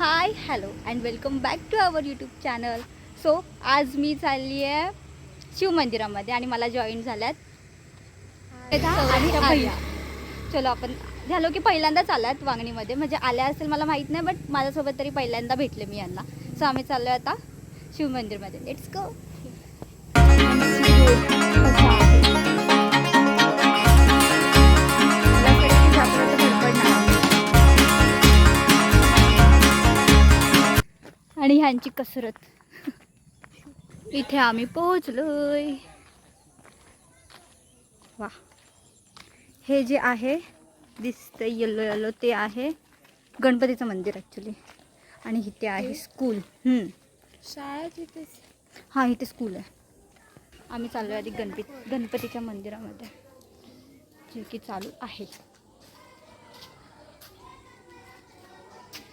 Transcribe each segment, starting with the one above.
High hello and welcome back to our YouTube channel. So आज मी चालली आहे शिव मंदिरामध्ये आणि मला जॉईन झाल्यात आणि आर्या. चलो आपण झालो की पहिल्यांदाच आल्यात वांगणीमध्ये, म्हणजे आल्या असेल मला माहीत नाही, बट माझ्यासोबत तरी पहिल्यांदा भेटले मी यांना. सो आम्ही चाललो आहे आता शिव मंदिरमध्ये. Let's go. आणि ह्यांची कसरत. इथे आम्ही पोहोचलोय. वा, हे जे आहे दिसतंय येलो येलो ते आहे गणपतीचं मंदिर ॲक्च्युली. आणि इथे आहे स्कूल. शाळा तिथेच. हां, इथे स्कूल आहे. आम्ही चाललो आहे आधी गणपतीच्या मंदिरामध्ये, जे की चालू आहे.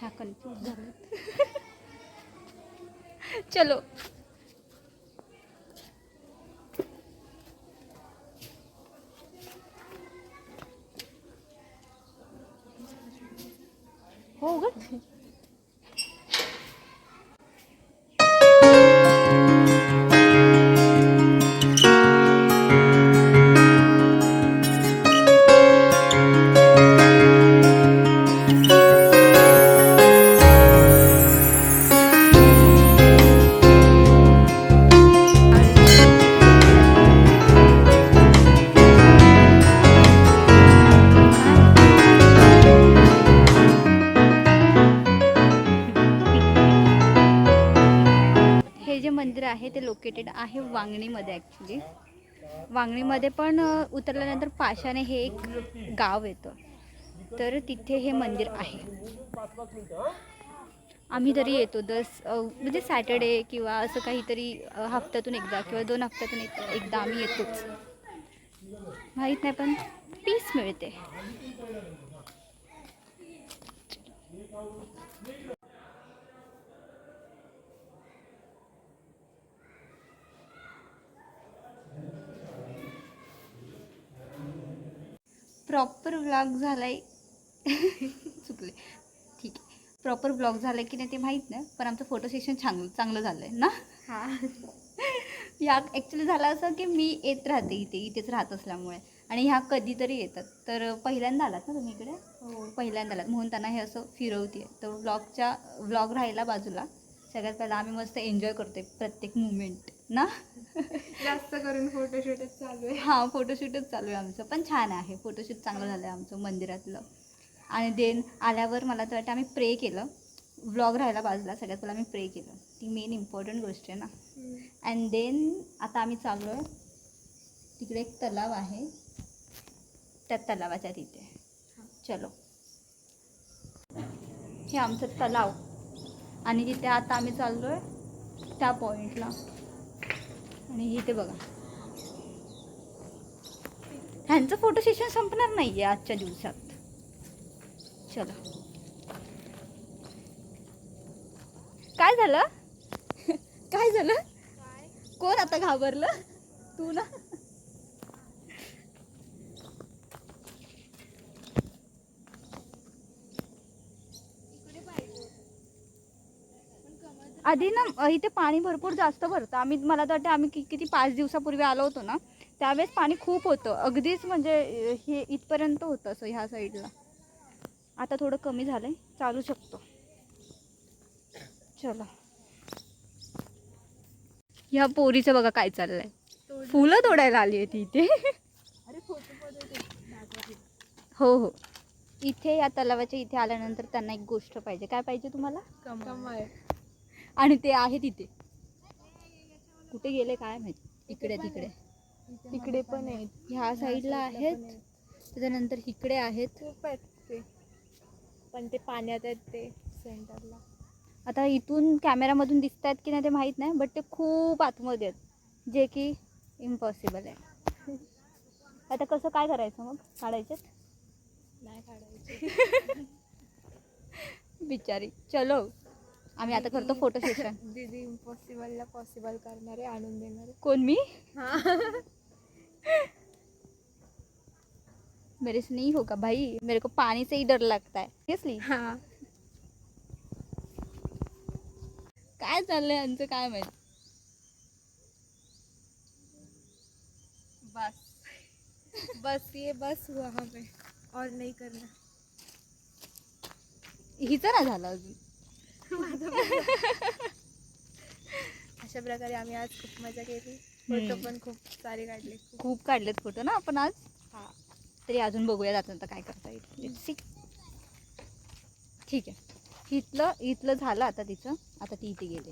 ह्या कन्फ्यूज झालं. चलो. हो ग. हे जे मंदिर आहे ते लोकेटेड आहे वांगणीमध्ये ॲक्च्युली. वांगणीमध्ये पण उतरल्यानंतर पाशाने हे एक गाव येतं, तर तिथे हे मंदिर आहे. आम्ही तरी येतो म्हणजे सॅटर्डे किंवा असं काहीतरी हफ्त्यातून एकदा किंवा 2 हफ्त्यातून एकदा आम्ही येतोच. माहीत नाही, पण पीस मिळते. प्रॉपर व्लॉग झालाय. चुकले. ठीक आहे, प्रॉपर ब्लॉग झाला की नाही ते माहीत नाही, पण आमचं फोटो सेशन चांगलं झालं आहे ना. हां. या ॲक्च्युली झालं असं की मी येत राहते इथेच राहत असल्यामुळे, आणि ह्या कधीतरी येतात. तर पहिल्यांदा आलात ना तुम्ही इकडे? हो. पहिल्यांदा आलात म्हणून त्यांना हे असं फिरवते. तर व्लॉग राहिला बाजूला. सगळ्यात पहिला आम्ही मस्त एन्जॉय करतोय प्रत्येक मुमेंट ना. जास्त करून फोटोशूटच चालू आहे. हां, फोटोशूटच चालू आहे आमचं, पण छान आहे. फोटोशूट चांगलं झालं आहे आमचं मंदिरातलं. आणि देन आल्यावर मला तर वाटतं आम्ही प्रे केलं. व्लॉग राहायला बाजूला, सगळ्यात पहिला आम्ही प्रे केलं. ती मेन इम्पॉर्टंट गोष्ट आहे ना. अँड देन आता आम्ही चाललो आहे, तिकडे एक तलाव आहे, त्या तलावाच्या तिथे. चलो. हे आमचं तलाव, आणि तिथे आता आम्ही चाललो आहे त्या पॉईंटला. आणि इथे बघा, ह्यांचं फोटो सेशन संपणार नाही आहे आजच्या दिवसात. चलो. काय झालं? काय झालं? कोण आता घाबरलं? तू ना. आधी ना इथे पाणी भरपूर जास्त भरतं. मला तर वाटतं आम्ही किती 5 दिवसापूर्वी आलो होतो ना, त्यावेळेस पाणी खूप होतं. अगदीच म्हणजे हे इथपर्यंत होतं असं ह्या साईडला. आता थोडं कमी झालंय, चालू शकतो. चला. ह्या पोरीचं बघा काय चाललंय. फुलं तोडायला आली आहे ती इथे. अरे हो हो. इथे या तलावाच्या इथे आल्यानंतर त्यांना एक गोष्ट पाहिजे. काय पाहिजे तुम्हाला? कमळ. आणि ते आहे तिथे. कुठे गेले काय माहिती. इकडे तिकडे तिकडे पण आहेत, ह्या साईडला आहेत, त्याच्यानंतर इकडे आहेत. खूप आहेत ते, पण ते पाण्यात आहेत ते सेंटरला. आता इथून कॅमेरामधून दिसत आहेत की नाही ते माहीत नाही, बट ते खूप आतमध्ये आहेत, जे की इम्पॉसिबल आहे. आता कसं काय करायचं मग? काढायचेत? नाही काढायचे. बिचारी. चलो, आम्ही आता करतो फोटो सेशन. दीदी इम्पॉसिबलला पॉसिबल करणारे, आणून देणारे. कोण मी? हां. मेरे से नहीं होगा भाई, मेरे को पानी से ही डर लगता है सीरियसली. हां. काय चाललंय यांचं काय माहित. बस बस ये बस हुआ हमें और नहीं करना. हिचं ना झालं अजून. अशा प्रकारे आम्ही आज खूप मजा केली. फोटो पण खूप सारे काढले. खूप काढलेत फोटो ना आपण आज. हा. तरी अजून बघूया आता काय करता येईल. Let's see. ठीक आहे. इथलं झालं आता तिचं. आता ती इथे गेले.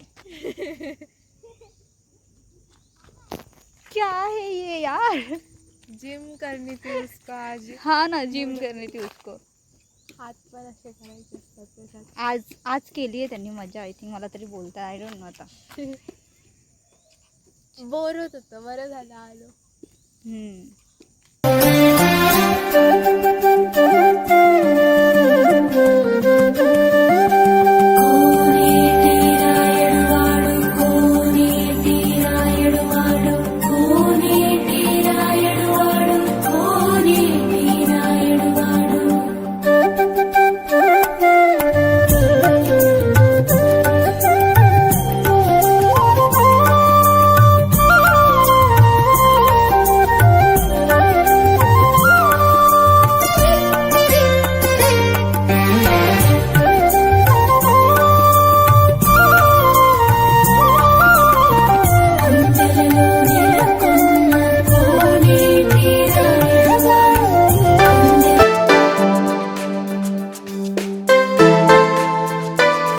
क्या है ये यार. जिम करनी थी उसका आज. हाँ ना, जिम करनी थी उसको. हात पण असे करायचे असतात त्याच्यात. आज केली आहे त्यांनी मजा. आय थिंक मला तरी बोलता आय डोंट नो आता. बोर होत होतं, बरं झालं आलो.